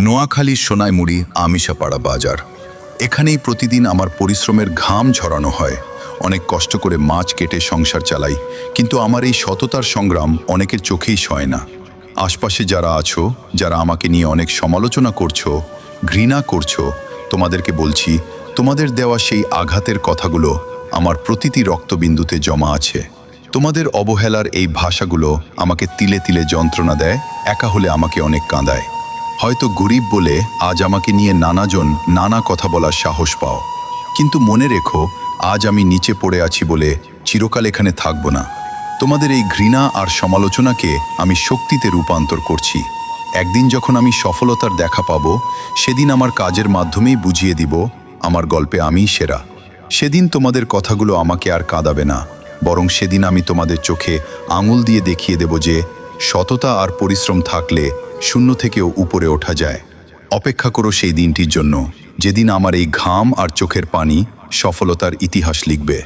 নোয়াখালীর সোনাইমুড়ি আমিষাপাড়া বাজার। এখানেই প্রতিদিন আমার পরিশ্রমের ঘাম ঝরানো হয়। অনেক কষ্ট করে মাছ কেটে সংসার চালাই, কিন্তু আমার এই সততার সংগ্রাম অনেকের চোখেই সয় না। আশপাশে যারা আছো, যারা আমাকে নিয়ে অনেক সমালোচনা করছো, ঘৃণা করছো, তোমাদেরকে বলছি, তোমাদের দেওয়া সেই আঘাতের কথাগুলো আমার প্রতিটি রক্তবিন্দুতে জমা আছে। তোমাদের অবহেলার এই ভাষাগুলো আমাকে তিলে তিলে যন্ত্রণা দেয়, একা হলে আমাকে অনেক কাঁদায়। হয়তো গরিব বলে আজ আমাকে নিয়ে নানাজন নানা কথা বলার সাহস পাও, কিন্তু মনে রেখো, আজ আমি নিচে পড়ে আছি বলে চিরকাল এখানে থাকবো না। তোমাদের এই ঘৃণা আর সমালোচনাকে আমি শক্তিতে রূপান্তর করছি। একদিন যখন আমি সফলতার দেখা পাবো, সেদিন আমার কাজের মাধ্যমেই বুঝিয়ে দিব আমার গল্পে আমিই সেরা। সেদিন তোমাদের কথাগুলো আমাকে আর কাঁদাবে না, বরং সেদিন আমি তোমাদের চোখে আঙুল দিয়ে দেখিয়ে দেব যে সততা আর পরিশ্রম থাকলে শূন্য থেকেও উপরে ওঠা যায়। অপেক্ষা করো সেই দিনটির জন্য, যেদিন আমার এই ঘাম আর চোখের পানি সফলতার ইতিহাস লিখবে।